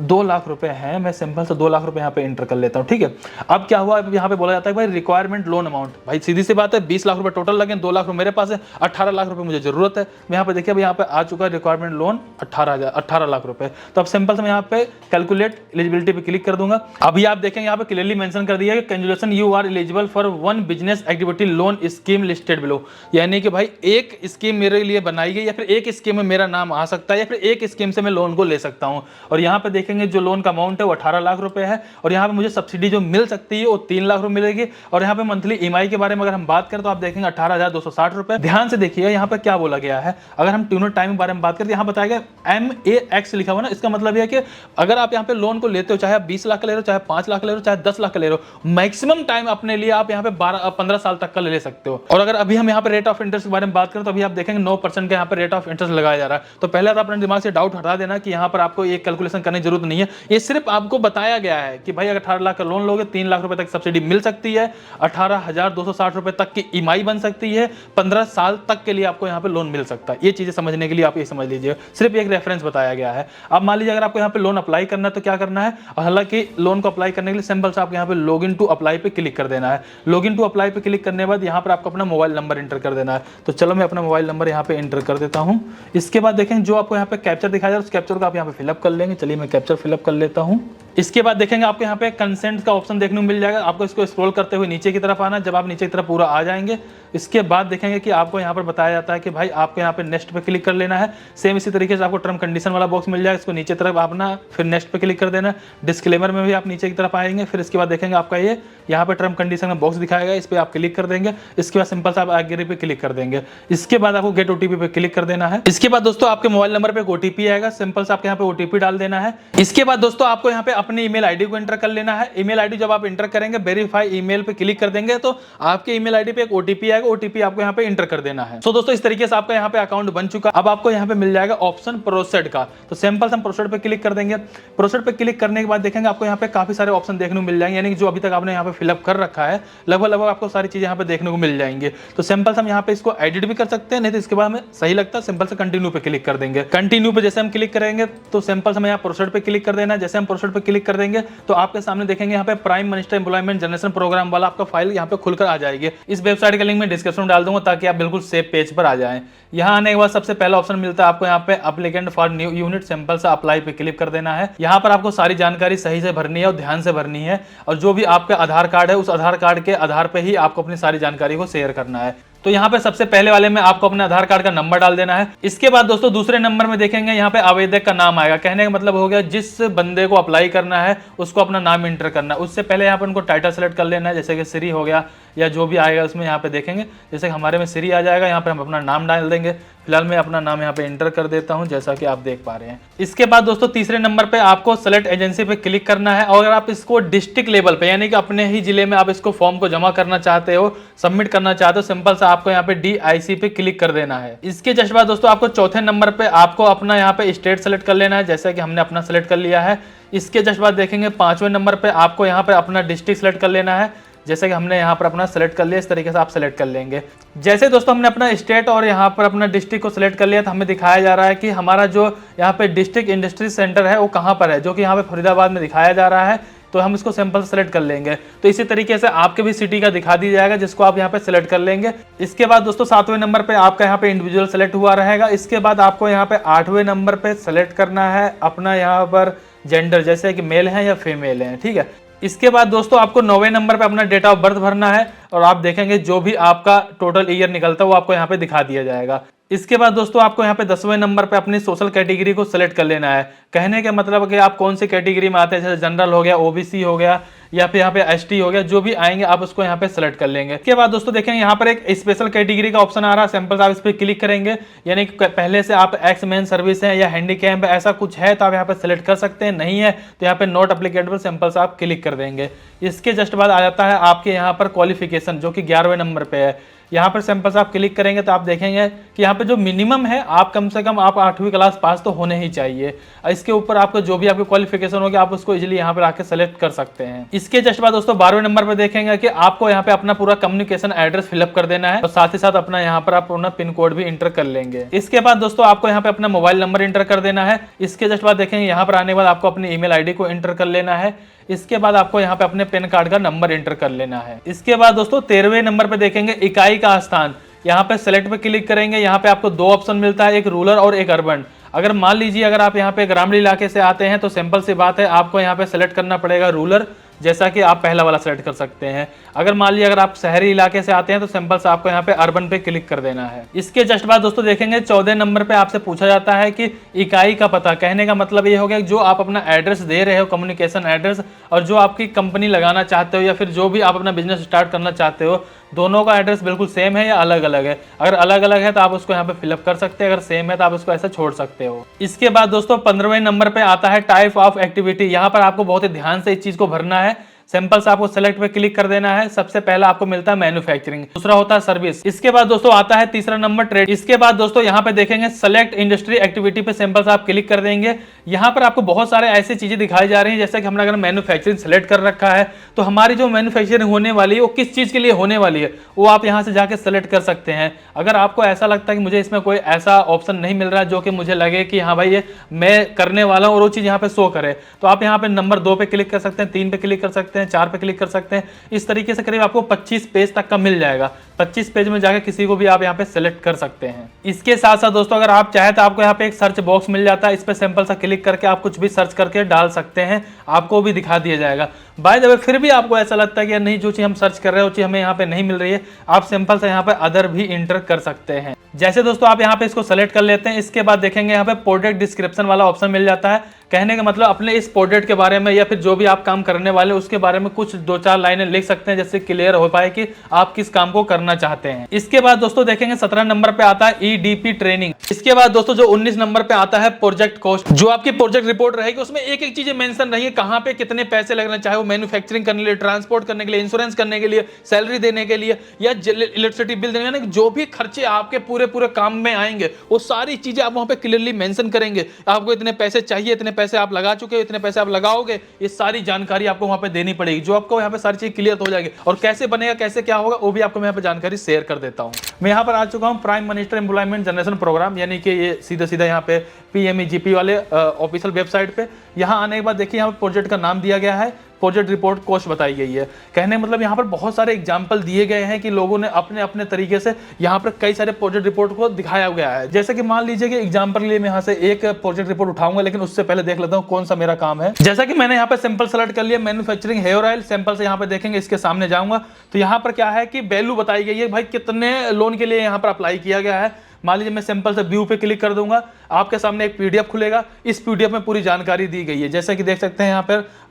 2 लाख रुपए हैं, मैं सिंपल से 2 लाख रुपए यहाँ पे इंटर कर लेता हूँ। ठीक है, अब क्या हुआ, अब यहाँ पे बोला जाता है भाई रिक्वायरमेंट लोन अमाउंट, भाई सीधी सी बात है 20 लाख रुपए टोटल लगे, 2 लाख रुपए मेरे पास है, 18 लाख रुपए मुझे जरूरत है। मैं यहाँ पे देखिए यहाँ पे आ चुका है रिक्वायरमेंट लोन 18 लाख रुपए। तो अब सिंपल से मैं यहाँ पे कैलकुलेट एलिजिबिलिटी पे क्लिक कर दूंगा। अभी आप देखेंगे यहाँ पे क्लियरली मेंशन कर दिया है congratulation you are eligible for one business activity loan scheme listed below, यानी कि भाई एक स्कीम मेरे लिए बनाई गई, या फिर एक स्कीम में मेरा नाम आ सकता है, या फिर एक स्कीम से मैं लोन को ले सकता हूँ। और यहाँ पे देखेंगे जो लोन का अमाउंट है वो 18 लाख रुपए है, और यहाँ पे मुझे सब्सिडी जो मिल सकती है वो 3 लाख रुपए मिलेगी। और यहाँ पे मंथली ईएमआई के बारे में अगर हम बात करें तो आप देखेंगे 18,260 रुपए। ध्यान से देखिए यहाँ पे क्या बोला गया है, अगर हम ट्यूनर टाइम के बारे में बात करें, यहाँ बताया गया MAX लिखा हुआ ना, इसका मतलब यह है कि अगर आप यहाँ पे लोन को लेते हो, चाहे आप 20 लाख का ले रहे हो, चाहे 5 लाख का ले रहे हो, चाहे 10 लाख का ले रहे हो, मैक्सिमम टाइम अपने लिए आप यहाँ पे 15 साल तक का ले सकते हो। और अगर अभी हम यहाँ पे रेट ऑफ इंटरेस्ट के बारे में बात करें तो अभी आप देखेंगे 9% का यहाँ पे रेट ऑफ इंटरेस्ट लगाया जा रहा है। तो पहले तो अपने दिमाग से डाउट हटा देना कि यहाँ पर आपको ये कैलकुलेशन करने की जरूरत नहीं है, ये सिर्फ आपको बताया गया है कि भाई अगर 18 लाख का लोन लोगे 3 लाख रुपए तक सब्सिडी मिल सकती है, 18,260 रुपए तक की ईएमआई बन सकती है, 15 साल तक के लिए आपको यहाँ पे लोन मिल सकता है। ये चीजें समझने के लिए आप ये समझ लीजिए, सिर्फ एक रेफरेंस बताया गया है। अब मान लीजिए अगर आपको यहाँ पे लोन अप्लाई करना है तो क्या करना है, हालांकि लोन को अप्लाई करने के लिए सिंपल से आपको यहाँ पे लॉग इन टू अप्लाई पे क्लिक कर देना है। लॉग इन टू अप्लाई पे क्लिक करने के बाद यहाँ पर आपको अपना मोबाइल नंबर इंटर कर देना है। तो चलो मैं अपना मोबाइल नंबर यहाँ पे इंटर कर देता हूँ। इसके बाद देखें जो आपको यहाँ पे कैप्चर दिखाया जाए उस कैप्चर को आप यहाँ पे फिलअप कर लेंगे। चलिए मैं कैप्चर फिलअप कर लेता हूँ। इसके बाद देखेंगे आपको यहाँ पे कंसेंट का ऑप्शन देखने को मिल जाएगा, आपको इसको स्क्रॉल करते हुए नीचे की तरफ आना। जब आप नीचे की तरफ पूरा आ जाएंगे इसके बाद देखेंगे कि आपको यहाँ पर बताया जाता है कि भाई आपको यहाँ पे नेक्स्ट पे क्लिक कर लेना है। सेम इसी तरीके से आपको टर्म कंडीशन वाला बॉक्स मिल जाएगा, इसको नीचे तरफ आपना फिर नेक्स्ट पे क्लिक कर देना। डिस्क्लेमर में भी आप नीचे की तरफ आएंगे, फिर इसके बाद देखेंगे आपका ये यहाँ पे टर्म कंडीशन का बॉक्स दिखाएगा, इस पर आप क्लिक कर देंगे। इसके बाद सिंपल से आप एग्री पे क्लिक कर देंगे। इसके बाद आपको गेट ओटीपी पे क्लिक कर देना है। इसके बाद दोस्तों आपके मोबाइल नंबर पे ओटीपी आएगा, सिंपल से आपके यहाँ पे ओटीपी डाल देना है। इसके बाद दोस्तों आपको यहाँ पे अपनी ईमेल आईडी को एंटर कर लेना है। ईमेल आईडी जब आप एंटर करेंगे वेरीफाई ईमेल पे क्लिक कर देंगे तो आपके ईमेल आईडी पे एक ओटीपी आएगा, ओटीपी आपको यहाँ पे एंटर कर देना है। तो दोस्तों इस तरीके से आपका यहाँ पे अकाउंट बन चुका। अब आपको यहाँ पे मिल जाएगा ऑप्शन प्रोसीड का, तो सिंपल से हम प्रोसीड पे क्लिक कर देंगे। प्रोसीड पे क्लिक करने के बाद देखेंगे आपको यहाँ पे काफी सारे ऑप्शन देखने को मिल जाएंगे, यानी कि जो अभी तक आपने यहाँ पे फिलअप कर रखा है लगभग आपको सारी चीजें यहाँ पे देखने को मिल जाएंगे। तो सिंपल से हम यहाँ पे इसको एडिट भी कर सकते हैं, नहीं तो इसके बाद हमें सही लगता है सिंपल से कंटिन्यू पे क्लिक कर देंगे। कंटिन्यू पे जैसे हम क्लिक करेंगे तो सिंपल से हमें यहाँ प्रोसीड पे क्लिक कर देना है। जैसे हम प्रोसीड पे क्लिक कर देंगे तो आपके सामने देखेंगे यहाँ पे prime minister employment generation programme वाला आपका फाइल यहाँ पे खुलकर आ जाएगी। इस वेबसाइट का लिंक मैं डिस्क्रिप्शन में डाल दूंगा ताकि आप बिल्कुल सेफ पेज पर आ जाएं। यहाँ आने के बाद सबसे पहला ऑप्शन मिलता है आपको यहाँ पे applicant for new unit, simple से अप्लाई पे क्लिक कर देना है। यहाँ पर आपको सारी जानकारी सही से भरनी है और ध्यान से भरनी है, और जो भी आपका आधार कार्ड है उस आधार कार्ड के आधार पे ही आपको अपनी सारी जानकारी को शेयर करना है। तो यहाँ पे सबसे पहले वाले में आपको अपने आधार कार्ड का नंबर डाल देना है। इसके बाद दोस्तों दूसरे नंबर में देखेंगे यहाँ पे आवेदक का नाम आएगा, कहने का मतलब हो गया जिस बंदे को अप्लाई करना है उसको अपना नाम इंटर करना है। उससे पहले यहाँ पे उनको टाइटल सेलेक्ट कर लेना है, जैसे कि श्री हो गया या जो भी आएगा उसमें यहाँ पे देखेंगे जैसे हमारे में श्री आ जाएगा, यहाँ पे हम अपना नाम डाल देंगे। फिलहाल मैं अपना नाम यहाँ पे इंटर कर देता हूँ, जैसा कि आप देख पा रहे हैं। इसके बाद दोस्तों तीसरे नंबर पे आपको सेलेक्ट एजेंसी पे क्लिक करना है, और अगर आप इसको डिस्ट्रिक्ट लेवल पे यानी कि अपने ही जिले में आप इसको फॉर्म को जमा करना चाहते हो, सबमिट करना चाहते हो, सिंपल सा आपको यहाँ पे DIC पे क्लिक कर देना है। इसके जस्ट बाद दोस्तों आपको चौथे नंबर पे आपको अपना यहाँ पे स्टेट सेलेक्ट कर लेना है, जैसे कि हमने अपना सेलेक्ट कर लिया है। इसके जस्ट बाद देखेंगे पांचवें नंबर पे आपको यहाँ पे अपना डिस्ट्रिक्ट सेलेक्ट कर लेना है, जैसे कि हमने यहाँ पर अपना सेलेक्ट कर लिया, इस तरीके से आप सेलेक्ट कर लेंगे। जैसे दोस्तों हमने अपना स्टेट और यहाँ पर अपना डिस्ट्रिक्ट को सिलेक्ट कर लिया, तो हमें दिखाया जा रहा है कि हमारा जो यहाँ पे डिस्ट्रिक्ट इंडस्ट्री सेंटर है वो कहाँ पर है, जो कि यहाँ पे फरीदाबाद में दिखाया जा रहा है। तो हम इसको सिंपल सेलेक्ट कर लेंगे। तो इसी तरीके से आपके भी सिटी का दिखा दिया जाएगा, जिसको आप यहाँ पे सिलेक्ट कर लेंगे। इसके बाद दोस्तों सातवें नंबर पे आपका यहाँ पे इंडिविजुअल सेलेक्ट हुआ रहेगा। इसके बाद आपको यहाँ पे आठवें नंबर पे सेलेक्ट करना है अपना यहाँ पर जेंडर, जैसे कि मेल है या फीमेल है, ठीक है। इसके बाद दोस्तों आपको 9वें नंबर पे अपना डेट ऑफ बर्थ भरना है, और आप देखेंगे जो भी आपका टोटल ईयर निकलता है वो आपको यहाँ पे दिखा दिया जाएगा। इसके बाद दोस्तों आपको यहाँ पे 10वें नंबर पे अपनी सोशल कैटेगरी को सिलेक्ट कर लेना है। कहने का मतलब कि आप कौन सी कैटेगरी में आते हैं, जैसे जनरल हो गया, OBC हो गया, या फिर यहाँ पे ST हो गया, जो भी आएंगे आप उसको यहाँ पे सेलेक्ट कर लेंगे। इसके बाद दोस्तों देखेंगे यहाँ पर एक स्पेशल कैटेगरी का ऑप्शन आ रहा है, सिंपल आप इस पर क्लिक करेंगे, यानी कि पहले से आप एक्स मैन सर्विस है या हैंडीकैप ऐसा कुछ है तो आप यहाँ पे सेलेक्ट कर सकते हैं, नहीं है तो यहाँ पे नॉट एप्लीकेबल सिंपल से आप क्लिक कर देंगे। इसके जस्ट बाद आ जाता है आपके यहाँ पर क्वालिफिकेशन, जो कि 11वें नंबर पे है। यहाँ पर सिंपल से आप क्लिक करेंगे तो आप देखेंगे कि यहाँ पे जो मिनिमम है आप कम से कम आप 8वीं क्लास पास तो होने ही चाहिए। इसके ऊपर आपको जो भी आपकी क्वालिफिकेशन होगी आप उसको इजीली यहाँ पर आके सेलेक्ट कर सकते हैं। इसके जस्ट बाद दोस्तों 12वें नंबर पर देखेंगे कि आपको यहाँ पे अपना पूरा कम्युनिकेशन एड्रेस फिलअप कर देना है, और साथ ही साथ अपना यहाँ पर आप अपना पिन कोड भी इंटर कर लेंगे। इसके बाद दोस्तों आपको यहाँ पे अपना मोबाइल नंबर इंटर कर देना है। इसके जस्ट बाद देखेंगे यहाँ पर आने के बाद आपको अपनी ईमेल ID को इंटर कर लेना है। इसके बाद आपको यहाँ पे अपने पैन कार्ड का नंबर एंटर कर लेना है। इसके बाद दोस्तों 13वें नंबर पे देखेंगे इकाई का स्थान, यहाँ पे सेलेक्ट पे क्लिक करेंगे। यहाँ पे आपको दो ऑप्शन मिलता है, एक रूरल और एक अर्बन। अगर मान लीजिए अगर आप यहाँ पे ग्रामीण इलाके से आते हैं तो सिंपल सी बात है आपको यहाँ पे सेलेक्ट करना पड़ेगा रूरल, जैसा कि आप पहला वाला सेलेक्ट कर सकते हैं। अगर मान लीजिए अगर आप शहरी इलाके से आते हैं तो सिंपल से आपको यहाँ पे अर्बन पे क्लिक कर देना है। इसके जस्ट बाद दोस्तों देखेंगे 14 नंबर पे आपसे पूछा जाता है कि इकाई का पता। कहने का मतलब ये हो गया जो आप अपना एड्रेस दे रहे हो, कम्युनिकेशन एड्रेस, और जो आपकी कंपनी लगाना चाहते हो या फिर जो भी आप अपना बिजनेस स्टार्ट करना चाहते हो, दोनों का एड्रेस बिल्कुल सेम है या अलग अलग है। अगर अलग अलग है तो आप उसको यहाँ पे फिलअप कर सकते हैं, अगर सेम है तो आप उसको ऐसा छोड़ सकते हो। इसके बाद दोस्तों 15वें नंबर पे आता है टाइप ऑफ एक्टिविटी। यहाँ पर आपको बहुत ही ध्यान से इस चीज को भरना है। सिंपल से आपको सेलेक्ट पे क्लिक कर देना है। सबसे पहला आपको मिलता है मैन्युफैक्चरिंग, दूसरा होता है सर्विस। इसके बाद दोस्तों आता है तीसरा नंबर ट्रेड। इसके बाद दोस्तों यहाँ पे देखेंगे सेलेक्ट इंडस्ट्री एक्टिविटी पे सिंपल से आप क्लिक कर देंगे। यहाँ पर आपको बहुत सारे ऐसी चीजें दिखाई जा रही है, जैसे कि हमने अगर मैन्युफैक्चरिंग सेलेक्ट कर रखा है तो हमारी जो मैन्युफैक्चरिंग होने वाली है वो किस चीज के लिए होने वाली है वो आप यहाँ से जाके सेलेक्ट कर सकते हैं। अगर आपको ऐसा लगता है कि मुझे इसमें कोई ऐसा ऑप्शन नहीं मिल रहा है जो कि मुझे लगे कि हाँ भाई ये मैं करने वाला हूँ और वो चीज यहाँ पे शो करे, तो आप यहाँ पे नंबर 2 पे क्लिक कर सकते हैं, 3 पे क्लिक कर सकते हैं, 4 पे क्लिक कर सकते हैं। इस तरीके से करीब आपको 25 पेज तक का मिल जाएगा। 25 पेज में जाकर किसी को भी आप यहाँ पे सेलेक्ट कर सकते हैं। इसके साथ साथ दोस्तों अगर आप चाहे तो आपको यहाँ पे एक सर्च बॉक्स मिल जाता है, इस पे सिंपल सा क्लिक करके आप कुछ भी सर्च करके डाल सकते हैं, आपको भी दिखा दिया जाएगा। बाय द वे फिर भी आपको ऐसा लगता है कि नहीं जो चीज हम सर्च कर रहे हैं वो चीज हमें यहाँ पे नहीं मिल रही है, आप सिंपल से यहाँ पे अदर भी इंटर कर सकते हैं। जैसे दोस्तों आप यहाँ पे इसको सेलेक्ट कर लेते हैं। इसके बाद देखेंगे यहाँ पे प्रोडक्ट डिस्क्रिप्शन वाला ऑप्शन मिल जाता है। कहने का मतलब अपने इस प्रोडक्ट के बारे में या फिर जो भी आप काम करने वाले उसके बारे में कुछ 2-4 लाइनें लिख सकते हैं, जिससे क्लियर हो पाए कि आप किस काम को करना चाहते हैं। इसके बाद दोस्तों देखेंगे 17 नंबर पे आता है EDP ट्रेनिंग। इसके बाद दोस्तों जो 19 नंबर पे आता है प्रोजेक्ट कॉस्ट। जो आपकी प्रोजेक्ट रिपोर्ट रहेगी उसमें एक एक चीजें मेंशन रहेंगी, कहां पे कितने पैसे लगने, चाहे वो मैन्युफैक्चरिंग करने के लिए, ट्रांसपोर्ट करने के लिए, इंश्योरेंस करने के लिए, सैलरी देने के लिए या इलेक्ट्रिसिटी बिल देने, यानी जो भी खर्चे आपके पूरे काम में आएंगे वो सारी चीजें आप वहां पे क्लियरली मेंशन करेंगे। आपको इतने पैसे चाहिए, इतने पैसे आप लगा चुके हो, इतने पैसे आप लगाओगे, ये सारी जानकारी आपको वहां पे देनी पड़ेगी, जो आपको यहाँ पे सारी चीज क्लियर हो जाएगी। और कैसे बनेगा, कैसे क्या होगा, वो भी आपको मैं यहाँ पे जानकारी शेयर कर देता हूँ। मैं यहाँ पर आ चुका हूँ prime minister employment generation programme, यानी कि ये सीधा यहाँ पे PMEGP वाले ऑफिशियल वेबसाइट पे। यहाँ आने के बाद देखिए यहाँ पे प्रोजेक्ट का नाम दिया गया है, प्रोजेक्ट रिपोर्ट कॉस्ट बताई गई है। कहने मतलब यहाँ पर बहुत सारे एग्जाम्पल दिए गए हैं कि लोगों ने अपने अपने तरीके से यहाँ पर कई सारे प्रोजेक्ट रिपोर्ट को दिखाया गया है। जैसे कि मान लीजिए कि एग्जाम्पल के लिए मैं यहाँ से एक प्रोजेक्ट रिपोर्ट उठाऊंगा, लेकिन उससे पहले देख लेता हूँ कौन सा मेरा काम है। जैसा कि मैंने यहाँ पे सिंपल सेलेक्ट कर लिया मैन्युफैक्चरिंग हेयर ऑयल। सिंपल से यहाँ पे देखेंगे, इसके सामने जाऊंगा तो यहाँ पर क्या है कि वैल्यू बताई गई है, भाई कितने लोन के लिए यहाँ पर अप्लाई किया गया है। मान लीजिए मैं सिंपल से व्यू पे क्लिक कर दूंगा, आपके सामने एक पीडीएफ खुलेगा। इस पीडीएफ में पूरी जानकारी दी गई है, जैसे कि देख सकते हैं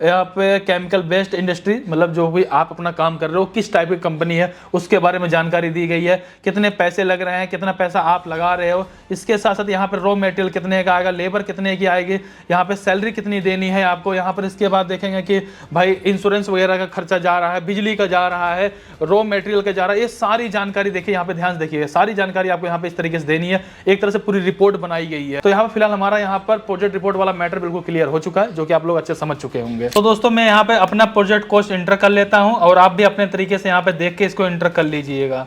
यहाँ पे केमिकल बेस्ड इंडस्ट्री, मतलब जो भी आप अपना काम कर रहे हो, किस टाइप की कंपनी है उसके बारे में जानकारी दी गई है, कितने पैसे लग रहे हैं, कितना पैसा आप लगा रहे हो। इसके साथ साथ यहाँ पर रॉ मटेरियल कितने का आएगा, लेबर कितने की आएगी, यहाँ पे सैलरी कितनी देनी है आपको। यहाँ पर इसके बाद देखेंगे कि भाई इंश्योरेंस वगैरह का खर्चा जा रहा है, बिजली का जा रहा है, रॉ मटेरियल का जा रहा है, ये सारी जानकारी देखिए यहाँ पे, ध्यान से देखिए, सारी जानकारी आपको यहाँ पे इस तरीके से देनी है। एक तरह से पूरी रिपोर्ट बनाई गई है। तो यहाँ पे फिलहाल हमारा यहाँ पर प्रोजेक्ट रिपोर्ट वाला मैटर बिल्कुल क्लियर हो चुका है, जो कि आप लोग अच्छे समझ चुके होंगे। तो दोस्तों मैं यहाँ पे अपना प्रोजेक्ट कॉस्ट एंटर कर लेता हूँ और आप भी अपने तरीके से यहाँ पे देख के इसको एंटर कर लीजिएगा।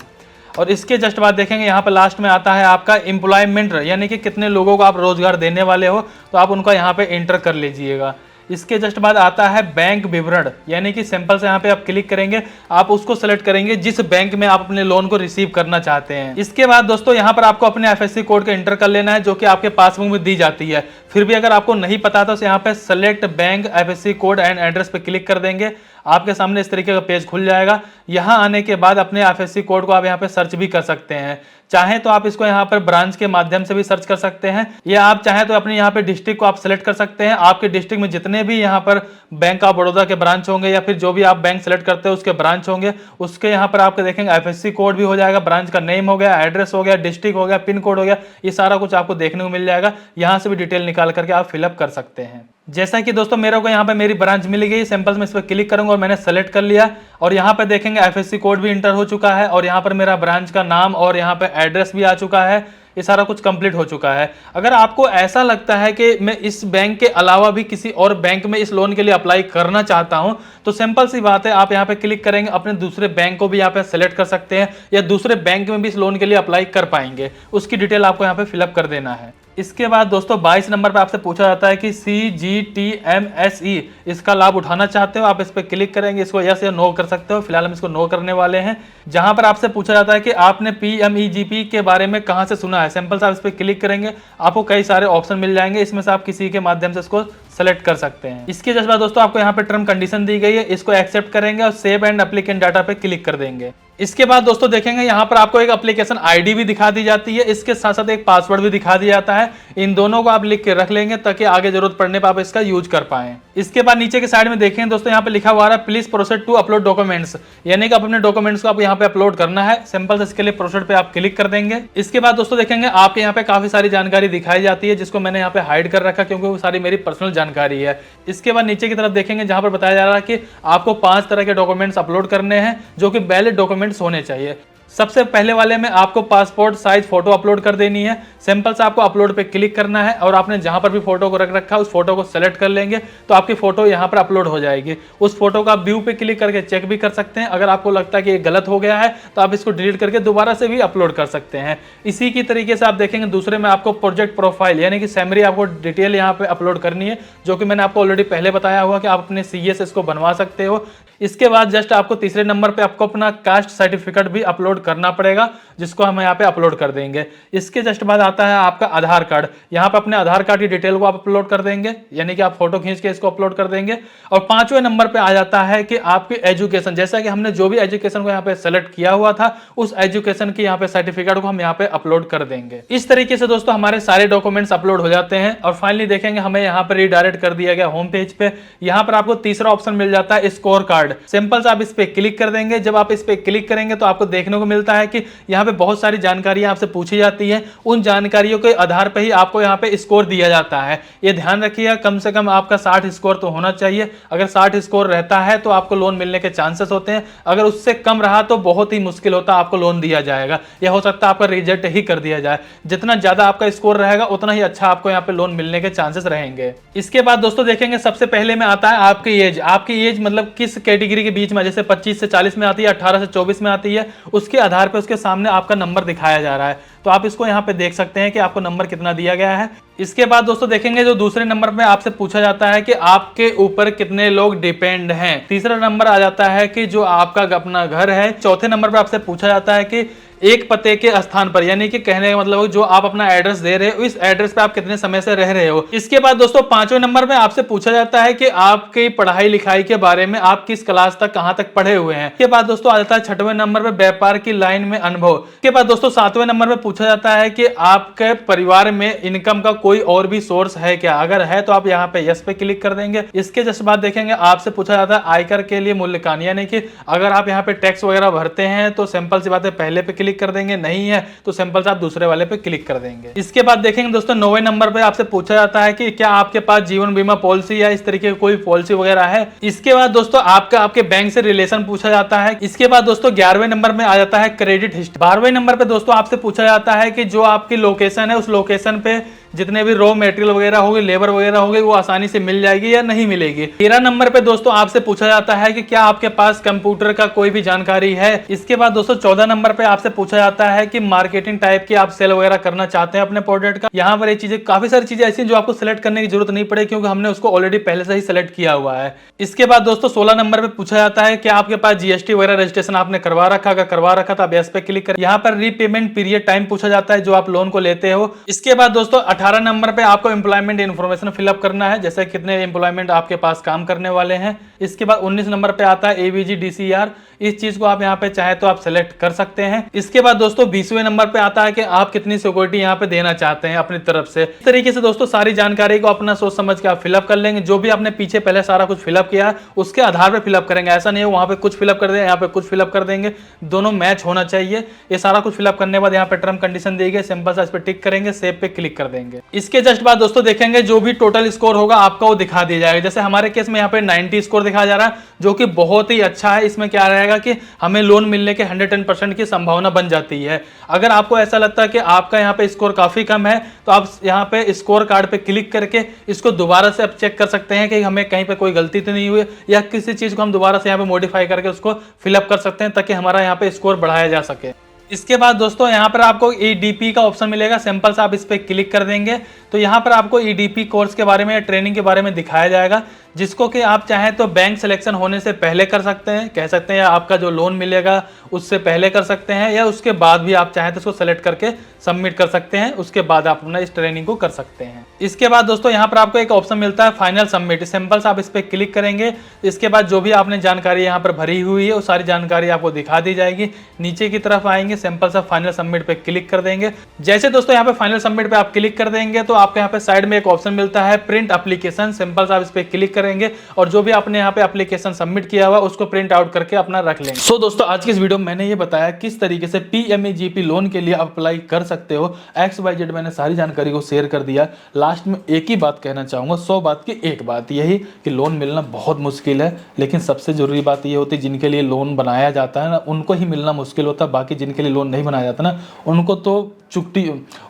और इसके जस्ट बाद देखेंगे यहाँ पे लास्ट में आता है आपका एम्प्लॉयमेंट, यानी कि कितने लोगों को आप रोजगार देने वाले हो, तो आप उनका यहाँ पे एंटर कर लीजिएगा। इसके जस्ट बाद आता है बैंक विवरण, यानी कि सिंपल से यहाँ पे आप क्लिक करेंगे, आप उसको सेलेक्ट करेंगे जिस बैंक में आप अपने लोन को रिसीव करना चाहते हैं। इसके बाद दोस्तों यहाँ पर आपको अपने एफएससी कोड का एंटर कर लेना है, जो कि आपके पासबुक में दी जाती है। फिर भी अगर आपको नहीं पता तो यहाँ पे select bank FSc code and address पे क्लिक कर देंगे, आपके सामने इस तरीके का पेज खुल जाएगा। यहाँ आने के बाद अपने एफएससी कोड को आप यहाँ पे सर्च भी कर सकते हैं। चाहे तो आप इसको यहाँ पर ब्रांच के माध्यम से भी सर्च कर सकते हैं, या आप चाहे तो अपने यहाँ पे डिस्ट्रिक्ट को आप सेलेक्ट कर सकते हैं। आपके डिस्ट्रिक्ट में जितने भी यहाँ पर बैंक ऑफ बड़ौदा के ब्रांच होंगे, या फिर जो भी आप बैंक सेलेक्ट करते हैं उसके ब्रांच होंगे, उसके यहाँ पर आपके देखेंगे एफएससी कोड भी हो जाएगा, ब्रांच का नेम हो गया, एड्रेस हो गया, डिस्ट्रिक्ट हो गया, पिन कोड हो गया, ये सारा कुछ आपको देखने को मिल जाएगा। यहाँ से भी डिटेल निकाल करके आप फिलअप कर सकते हैं। जैसा कि दोस्तों मेरे को यहाँ पे मेरी ब्रांच मिल गई, सिंपल में इस पर क्लिक करूंगा और मैंने सेलेक्ट कर लिया, और यहाँ पे देखेंगे एफएससी कोड भी इंटर हो चुका है, और यहाँ पर मेरा ब्रांच का नाम और यहाँ पे एड्रेस भी आ चुका है। ये सारा कुछ कंप्लीट हो चुका है। अगर आपको ऐसा लगता है कि मैं इस बैंक के अलावा भी किसी और बैंक में इस लोन के लिए अप्लाई करना चाहता हूं, तो सिंपल सी बात है, आप यहाँ पे क्लिक करेंगे, अपने दूसरे बैंक को भी यहाँ पे सेलेक्ट कर सकते हैं, या दूसरे बैंक में भी इस लोन के लिए अप्लाई कर पाएंगे। उसकी डिटेल आपको यहाँ पे फिलअप कर देना है। इसके बाद दोस्तों 22 नंबर पे आपसे पूछा जाता है कि CGTMSE इसका लाभ उठाना चाहते हो, आप इस पर क्लिक करेंगे, इसको यस या नो कर सकते हो। फिलहाल हम इसको नो करने वाले हैं। जहां पर आपसे पूछा जाता है कि आपने PMEGP के बारे में कहां से सुना है, सिंपल से आप इस पर क्लिक करेंगे, आपको कई सारे ऑप्शन मिल जाएंगे, इसमें से आप किसी के माध्यम से इसको सेलेक्ट कर सकते हैं। इसके जस्ट बाद दोस्तों आपको यहाँ पे टर्म कंडीशन दी गई है, इसको एक्सेप्ट करेंगे और सेव एंड एप्लीकेंट डाटा पे क्लिक कर देंगे। इसके बाद दोस्तों देखेंगे यहाँ पर आपको एक एप्लीकेशन आईडी भी दिखा दी जाती है, इसके साथ साथ एक पासवर्ड भी दिखा दिया जाता है। इन दोनों को आप लिख के रख लेंगे ताकि आगे जरूरत पड़ने पर आप इसका यूज कर पाएं। इसके बाद नीचे के साइड में देखेंगे दोस्तों यहाँ पे लिखा हुआ है please proceed to upload documents, यानी कि अपने डॉक्यूमेंट्स को आप यहाँ पे अपलोड करना है। सिंपल से इसके लिए प्रोसीड पे आप क्लिक कर देंगे। इसके बाद दोस्तों देखेंगे आपके यहाँ पे काफी सारी जानकारी दिखाई जाती है, जिसको मैंने यहाँ पे हाइड कर रखा क्योंकि वो सारी मेरी पर्सनल जानकारी है। इसके बाद नीचे की तरफ देखेंगे जहां पर बताया जा रहा है कि आपको 5 तरह के डॉक्यूमेंट्स अपलोड करने हैं, जो कि वैलिड डॉक्यूमेंट्स होने चाहिए। सबसे पहले वाले में आपको पासपोर्ट साइज फोटो अपलोड कर देनी है। सिंपल से आपको अपलोड पे क्लिक करना है और आपने जहां पर भी फोटो को रख रखा है उस फोटो को सेलेक्ट कर लेंगे, तो आपकी फोटो यहां पर अपलोड हो जाएगी। उस फोटो का आप व्यू पे क्लिक करके चेक भी कर सकते हैं। अगर आपको लगता है कि ये गलत हो गया है तो आप इसको डिलीट करके दोबारा से भी अपलोड कर सकते हैं। इसी की तरीके से आप देखेंगे दूसरे में आपको प्रोजेक्ट प्रोफाइल यानी कि सैमरी आपको डिटेल यहाँ पे अपलोड करनी है, जो कि मैंने आपको ऑलरेडी पहले बताया हुआ कि आप अपने CS इसको बनवा सकते हो। इसके बाद जस्ट आपको तीसरे नंबर पे आपको अपना कास्ट सर्टिफिकेट भी अपलोड करना पड़ेगा, जिसको हम यहाँ पे अपलोड कर देंगे। इसके जस्ट बाद आता है आपका आधार कार्ड। यहाँ पे अपने आधार कार्ड की डिटेल को आप अपलोड कर देंगे, यानी कि आप फोटो खींच के इसको अपलोड कर देंगे। और 5वें नंबर पे आ जाता है कि आपकी एजुकेशन, जैसा कि हमने जो भी एजुकेशन को यहाँ पे सेलेक्ट किया हुआ था उस एजुकेशन की यहाँ पे सर्टिफिकेट को हम यहाँ पे अपलोड कर देंगे। इस तरीके से दोस्तों हमारे सारे डॉक्यूमेंट्स अपलोड हो जाते हैं। और फाइनली देखेंगे हमें यहाँ पर रिडायरेक्ट कर दिया गया होम पेज पे। यहाँ पर आपको तीसरा ऑप्शन मिल जाता है स्कोर कार्ड। सिंपल से आप इस पे क्लिक कर देंगे। जब आप इस पे क्लिक करेंगे तो आपको देखने को मिलता है कि यहाँ पे बहुत सारी जानकारियां आपसे पूछी जाती है। उन जानकारियों के आधार पर ही आपको यहाँ पे स्कोर दिया जाता है। ये ध्यान रखिएगा, कम से कम आपका 60 स्कोर तो होना चाहिए। अगर 60 स्कोर रहता है तो आपको लोन मिलने के चांसेस होते हैं। अगर उससे कम रहा तो बहुत ही मुश्किल होता है आपको लोन दिया जाएगा, या हो सकता है आपका रिजेक्ट ही कर दिया जाए। जितना ज्यादा आपका स्कोर रहेगा उतना ही अच्छा आपको यहाँ पे लोन मिलने के चांसेस रहेंगे। इसके बाद दोस्तों देखेंगे सबसे पहले में आता है आपकी एज। आपकी एज मतलब किस कैटेगरी के बीच में, जैसे 25 से 40 में आती है, 18 से 24 में आती है, उसके आधार पर उसके सामने आपका नंबर दिखाया जा रहा है। तो आप इसको यहाँ पे देख सकते हैं कि आपको नंबर कितना दिया गया है। इसके बाद दोस्तों देखेंगे जो दूसरे नंबर पे आपसे पूछा जाता है कि आपके ऊपर कितने लोग डिपेंड हैं। तीसरा नंबर आ जाता है कि जो आपका अपना घर है। चौथे नंबर पर आपसे पूछा जाता है कि एक पते के स्थान पर, यानी कि कहने का मतलब जो आप अपना एड्रेस दे रहे हो इस एड्रेस पे आप कितने समय से रह रहे हो। इसके बाद दोस्तों 5वें नंबर में आपसे पूछा जाता है कि आपकी पढ़ाई लिखाई के बारे में, आप किस क्लास तक कहां तक पढ़े हुए हैं। इसके बाद दोस्तों आ जाता है 6वें नंबर पे व्यापार की लाइन में अनुभव। इसके बाद दोस्तों 7वें नंबर पे पूछा जाता है कि आपके परिवार में इनकम का कोई और भी सोर्स है क्या, अगर है तो आप यहाँ पे यस पे क्लिक कर देंगे। इसके जस्ट बाद देखेंगे आपसे पूछा जाता है आयकर के लिए मूल्यांकन, यानी कि अगर आप यहाँ पे टैक्स वगैरह भरते हैं तो सिंपल सी बात है पहले पे क्लिक कर देंगे, नहीं है तो सिंपल से आप दूसरे वाले पे क्लिक कर देंगे। इसके बाद देखेंगे दोस्तों 9वें नंबर पे आपसे पूछा जाता है कि क्या आपके पास जीवन बीमा पॉलिसी या इस तरीके की कोई पॉलिसी वगैरह है। इसके बाद दोस्तों आपके बैंक से रिलेशन पूछा जाता है। इसके बाद दोस्तों 11वें नंबर में आ जाता है क्रेडिट हिस्ट्री। 12वें नंबर पे दोस्तों आपसे पूछा जाता है कि जो आपकी लोकेशन है उस लोकेशन पे जितने भी रॉ मटेरियल वगैरह होगी, लेबर वगैरह होगी, वो आसानी से मिल जाएगी या नहीं मिलेगी। 13 नंबर पे दोस्तों आपसे पूछा जाता है कि क्या आपके पास कंप्यूटर का कोई भी जानकारी है। इसके बाद दोस्तों 14 नंबर पे आपसे पूछा जाता है कि मार्केटिंग टाइप की आप सेल वगैरह करना चाहते हैं अपने प्रोडक्ट का। यहाँ पर ये चीजें, काफी सारी चीजें ऐसी हैं जो आपको सिलेक्ट करने की जरूरत नहीं पड़े, क्योंकि हमने उसको ऑलरेडी पहले से ही सिलेक्ट किया हुआ है। इसके बाद दोस्तों 16 नंबर पे पूछा जाता है कि आपके पास जीएसटी वगैरह रजिस्ट्रेशन आपने करवा रखा, अगर करवा रखा तो आप यस पे क्लिक करें। यहाँ पर रीपेमेंट पीरियड टाइम पूछा जाता है जो आप लोन को लेते हो। इसके बाद दोस्तों 18 नंबर पे आपको एम्प्लॉयमेंट इन्फॉर्मेशन फिलअप करना है, जैसे कितने एम्प्लॉयमेंट आपके पास काम करने वाले हैं। इसके बाद 19 नंबर पे आता है एबीजी डीसीआर, इस चीज को आप यहाँ पे चाहे तो आप सेलेक्ट कर सकते हैं। इसके बाद दोस्तों 20वें नंबर पे आता है कि आप कितनी सिक्योरिटी यहाँ पे देना चाहते हैं अपनी तरफ से। इस तरीके से दोस्तों सारी जानकारी को अपना सोच समझ के आप फिलअप कर लेंगे। जो भी आपने पीछे पहले सारा कुछ फिलअप किया है उसके आधार पर फिलअप करेंगे, ऐसा नहीं है वहां पे कुछ फिलअप कर देंगे यहाँ पे कुछ फिलअप कर देंगे, दोनों मैच होना चाहिए। ये सारा कुछ फिलअप करने के बाद यहाँ पे टर्म कंडीशन दी गई, सिंपल सा इस पे टिक करेंगे, सेव पे क्लिक कर देंगे। इसके जस्ट बाद दोस्तों देखेंगे जो भी टोटल स्कोर होगा आपका वो दिखा दिया जाएगा। जैसे हमारे केस में यहाँ पे 90 स्कोर दिखाया जा रहा है, जो कि बहुत ही अच्छा है। इसमें क्या रहेगा कि हमें लोन मिलने के 110% की संभावना बन जाती है। अगर आपको ऐसा लगता है कि आपका यहाँ पे स्कोर काफी कम है तो आप यहाँ पे स्कोर कार्ड पे क्लिक करके इसको दोबारा से आप चेक कर सकते हैं कि हमें कहीं पे कोई गलती तो नहीं हुई, या किसी चीज को हम दोबारा से यहाँ पे मॉडिफाई करके उसको फिलअप कर सकते हैं ताकि हमारा यहाँ पे स्कोर बढ़ाया जा सके। इसके बाद दोस्तों यहाँ पर आपको ईडीपी का ऑप्शन मिलेगा, सिंपल सा आप इस पे क्लिक कर देंगे तो यहाँ पर आपको ईडीपी कोर्स के बारे में या ट्रेनिंग के बारे में दिखाया जाएगा, जिसको कि आप चाहें तो बैंक सिलेक्शन होने से पहले कर सकते हैं, कह सकते हैं, या आपका जो लोन मिलेगा उससे पहले कर सकते हैं, या उसके बाद भी आप चाहें तो उसको सेलेक्ट करके सबमिट कर सकते हैं, उसके बाद आप अपना इस ट्रेनिंग को कर सकते हैं। इसके बाद दोस्तों यहाँ पर आपको एक ऑप्शन मिलता है फाइनल सबमिट, सिंपल से आप इस पर क्लिक करेंगे। इसके बाद जो भी आपने जानकारी यहाँ पर भरी हुई है वो सारी जानकारी आपको दिखा दी जाएगी। नीचे की तरफ आएंगे, सिंपल सा फाइनल सबमिट पे क्लिक कर देंगे। जैसे दोस्तों यहाँ पे फाइनल सबमिट पे आप क्लिक कर देंगे तो आपको यहाँ पे साइड में एक ऑप्शन मिलता है प्रिंट एप्लीकेशन, सिंपल सा आप इस पे क्लिक करेंगे और जो भी आपने यहाँ पे एप्लीकेशन सबमिट किया हुआ उसको प्रिंट आउट करके अपना रख लेंगे। सो दोस्तों आज की इस वीडियो में मैंने ये बताया किस तरीके से पीएमएजीपी लोन के लिए अप्लाई कर सकते हो। XYZ मैंने सारी जानकारी को शेयर कर दिया। लास्ट में एक ही बात कहना चाहूंगा, 100 बात की एक बात, यही कि लोन मिलना बहुत मुश्किल है, लेकिन सबसे जरूरी बात ये होती है जिनके लिए लोन बनाया जाता है ना उनको ही मिलना मुश्किल होता है। बाकी जिनके लिए लोन नहीं बनाया जाता ना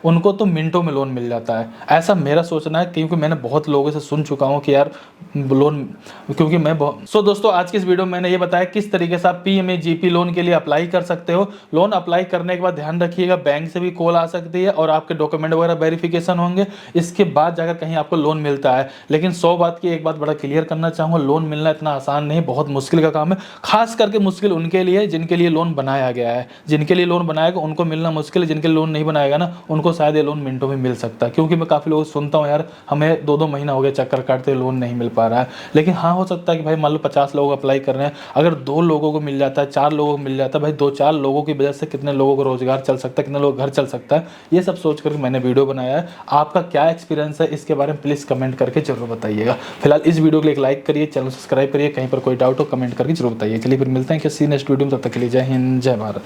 उनको तो मिनटों में लोन मिल जाता है, ऐसा मेरा सोचना है, क्योंकि मैंने बहुत लोगों से सुन चुका हूँ कि यार लोन, क्योंकि मैं सो दोस्तों आज की इस वीडियो में मैंने ये बताया किस तरीके से आप पीएमएजीपी लोन के लिए अप्लाई कर सकते हो। लोन अप्लाई करने के बाद ध्यान रखिएगा बैंक से भी कॉल आ सकती है और आपके डॉक्यूमेंट वगैरह वेरिफिकेशन होंगे, इसके बाद जाकर कहीं आपको लोन मिलता है। लेकिन 100 बात की एक बात बड़ा क्लियर करना चाहूँगा, लोन मिलना इतना आसान नहीं, बहुत मुश्किल का काम है। खास करके मुश्किल उनके लिए जिनके लिए लोन बनाया गया है, जिनके लिए लोन बनाएगा उनको मिलना मुश्किल है, जिनके लिए लोन नहीं बनाएगा ना उनको शायद ये लोन मिनटों में मिल सकता है। क्योंकि मैं काफ़ी लोगों से सुनता हूँ यार हमें 2-2 महीना हो गया चक्कर काटते लोन नहीं मिल पा रहा है। लेकिन हाँ हो सकता है कि भाई मान लो 50 लोग अप्लाई कर रहे हैं, अगर 2 लोगों को मिल जाता है, 4 लोगों को मिल जाता है, भाई 2-4 लोगों की वजह से कितने लोगों को रोजगार चल सकता है, कितने लोग घर चल सकता है, ये सब सोच कर मैंने वीडियो बनाया है। आपका क्या एक्सपीरियंस है इसके बारे में प्लीज़ कमेंट करके जरूर बताइएगा। फिलहाल इस वीडियो को एक लाइक करिए, चैनल सब्सक्राइब करिए, कहीं पर कोई डाउट हो कमेंट करके जरूर बताइए। चलिए फिर मिलते हैं किसी नेक्स्ट वीडियो में, तब तक के लिए जय हिंद जय भारत।